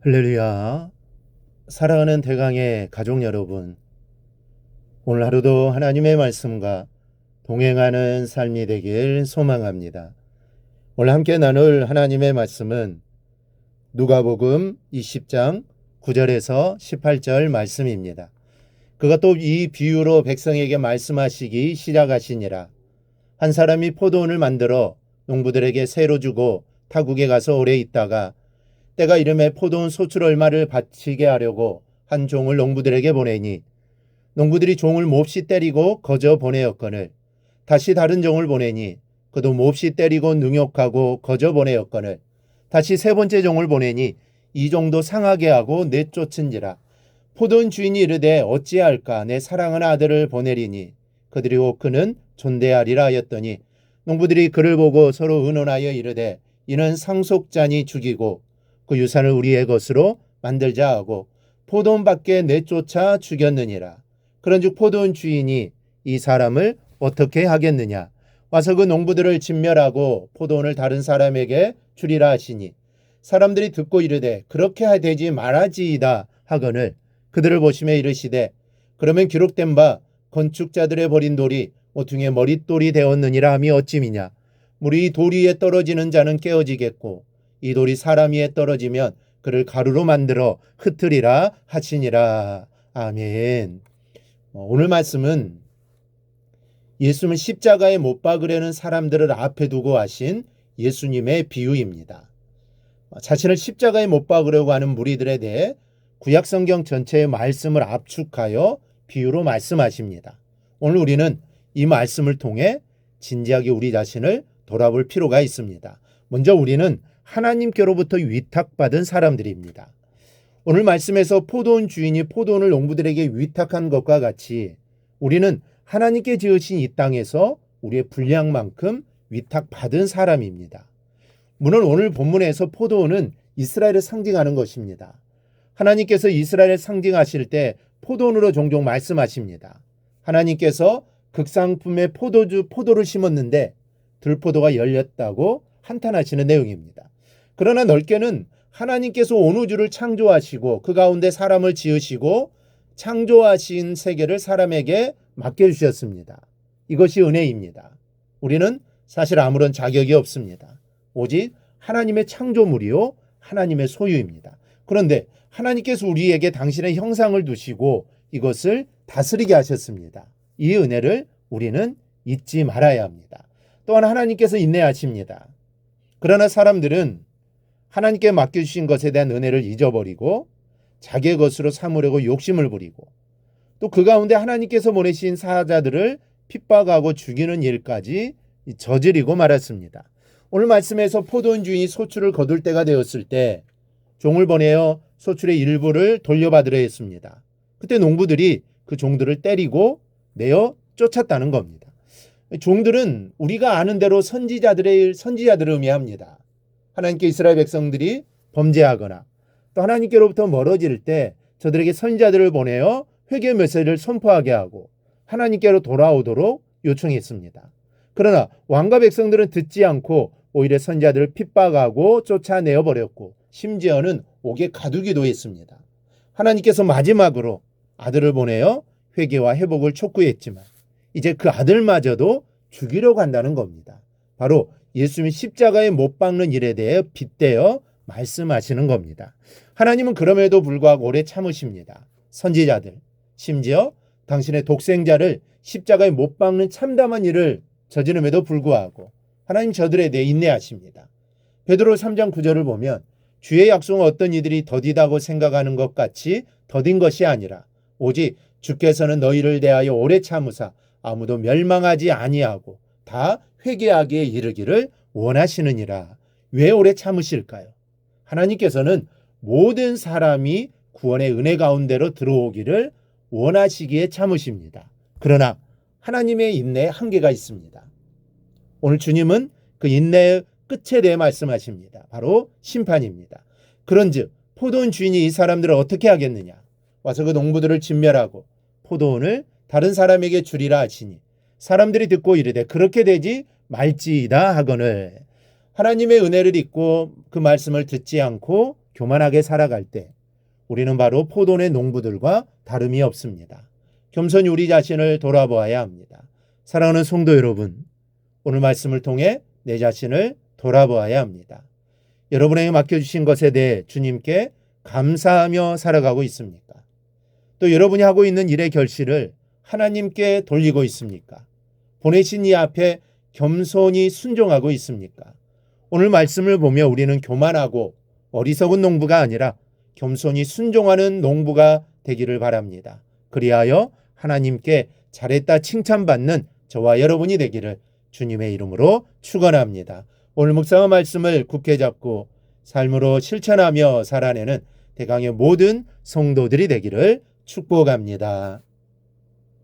할렐루야. 사랑하는 대강의 가족 여러분, 오늘 하루도 하나님의 말씀과 동행하는 삶이 되길 소망합니다. 오늘 함께 나눌 하나님의 말씀은 누가복음 20장 9절에서 18절 말씀입니다. 그가 또 이 비유로 백성에게 말씀하시기 시작하시니라. 한 사람이 포도원을 만들어 농부들에게 새로 주고 타국에 가서 오래 있다가 때가 이름에 포도원 소출 얼마를 바치게 하려고 한 종을 농부들에게 보내니 농부들이 종을 몹시 때리고 거저 보내었거늘 다시 다른 종을 보내니 그도 몹시 때리고 능욕하고 거저 보내었거늘 다시 세 번째 종을 보내니 이 종도 상하게 하고 내쫓은지라. 포도원 주인이 이르되 어찌할까, 내 사랑하는 아들을 보내리니 그들이 그는 존대하리라 하였더니 농부들이 그를 보고 서로 의논하여 이르되 이는 상속자니 죽이고 그 유산을 우리의 것으로 만들자 하고 포도원 밖에 내쫓아 죽였느니라. 그런즉 포도원 주인이 이 사람을 어떻게 하겠느냐, 와서 그 농부들을 진멸하고 포도원을 다른 사람에게 주리라 하시니 사람들이 듣고 이르되 그렇게 되지 말아지이다 하거늘 그들을 보시며 이르시되 그러면 기록된 바 건축자들의 버린 돌이 모퉁이의 머릿돌이 되었느니라 함이 어찌미냐. 물이 돌 위에 떨어지는 자는 깨어지겠고 이 돌이 사람 위에 떨어지면 그를 가루로 만들어 흩으리라 하시니라. 아멘. 오늘 말씀은 예수님을 십자가에 못 박으려는 사람들을 앞에 두고 하신 예수님의 비유입니다. 자신을 십자가에 못 박으려고 하는 무리들에 대해 구약성경 전체의 말씀을 압축하여 비유로 말씀하십니다. 오늘 우리는 이 말씀을 통해 진지하게 우리 자신을 돌아볼 필요가 있습니다. 먼저 우리는 하나님께로부터 위탁받은 사람들입니다. 오늘 말씀에서 포도원 주인이 포도원을 농부들에게 위탁한 것과 같이 우리는 하나님께 지으신 이 땅에서 우리의 분량만큼 위탁받은 사람입니다. 물론 오늘 본문에서 포도원은 이스라엘을 상징하는 것입니다. 하나님께서 이스라엘을 상징하실 때 포도원으로 종종 말씀하십니다. 하나님께서 극상품의 포도를 심었는데 들포도가 열렸다고 한탄하시는 내용입니다. 그러나 넓게는 하나님께서 온 우주를 창조하시고 그 가운데 사람을 지으시고 창조하신 세계를 사람에게 맡겨주셨습니다. 이것이 은혜입니다. 우리는 사실 아무런 자격이 없습니다. 오직 하나님의 창조물이요 하나님의 소유입니다. 그런데 하나님께서 우리에게 당신의 형상을 두시고 이것을 다스리게 하셨습니다. 이 은혜를 우리는 잊지 말아야 합니다. 또한 하나님께서 인내하십니다. 그러나 사람들은 하나님께 맡겨주신 것에 대한 은혜를 잊어버리고 자기의 것으로 삼으려고 욕심을 부리고 또 그 가운데 하나님께서 보내신 사자들을 핍박하고 죽이는 일까지 저지르고 말았습니다. 오늘 말씀에서 포도원 주인이 소출을 거둘 때가 되었을 때 종을 보내어 소출의 일부를 돌려받으려 했습니다. 그때 농부들이 그 종들을 때리고 내어 쫓았다는 겁니다. 종들은 우리가 아는 대로 선지자들을 의미합니다. 하나님께 이스라엘 백성들이 범죄하거나 또 하나님께로부터 멀어질 때 저들에게 선지자들을 보내어 회개 메시지를 선포하게 하고 하나님께로 돌아오도록 요청했습니다. 그러나 왕과 백성들은 듣지 않고 오히려 선지자들을 핍박하고 쫓아내어 버렸고 심지어는 옥에 가두기도 했습니다. 하나님께서 마지막으로 아들을 보내어 회개와 회복을 촉구했지만 이제 그 아들마저도 죽이려고 한다는 겁니다. 바로 예수님이 십자가에 못 박는 일에 대해 빗대어 말씀하시는 겁니다. 하나님은 그럼에도 불구하고 오래 참으십니다. 선지자들, 심지어 당신의 독생자를 십자가에 못 박는 참담한 일을 저지름에도 불구하고 하나님 저들에 대해 인내하십니다. 베드로 3장 9절을 보면 주의 약속은 어떤 이들이 더디다고 생각하는 것 같이 더딘 것이 아니라 오직 주께서는 너희를 대하여 오래 참으사 아무도 멸망하지 아니하고 다 회개하기에 이르기를 원하시느니라. 왜 오래 참으실까요? 하나님께서는 모든 사람이 구원의 은혜 가운데로 들어오기를 원하시기에 참으십니다. 그러나 하나님의 인내에 한계가 있습니다. 오늘 주님은 그 인내의 끝에 대해 말씀하십니다. 바로 심판입니다. 그런즉 포도원 주인이 이 사람들을 어떻게 하겠느냐? 와서 그 농부들을 진멸하고 포도원을 다른 사람에게 주리라 하시니 사람들이 듣고 이르되 그렇게 되지 말지이다 하거늘. 하나님의 은혜를 잊고 그 말씀을 듣지 않고 교만하게 살아갈 때 우리는 바로 포도의 농부들과 다름이 없습니다. 겸손히 우리 자신을 돌아보아야 합니다. 사랑하는 성도 여러분, 오늘 말씀을 통해 내 자신을 돌아보아야 합니다. 여러분에게 맡겨주신 것에 대해 주님께 감사하며 살아가고 있습니까? 또 여러분이 하고 있는 일의 결실을 하나님께 돌리고 있습니까? 보내신 이 앞에 겸손히 순종하고 있습니까? 오늘 말씀을 보며 우리는 교만하고 어리석은 농부가 아니라 겸손히 순종하는 농부가 되기를 바랍니다. 그리하여 하나님께 잘했다 칭찬받는 저와 여러분이 되기를 주님의 이름으로 축원합니다. 오늘 묵상의 말씀을 굳게 잡고 삶으로 실천하며 살아내는 대강의 모든 성도들이 되기를 축복합니다.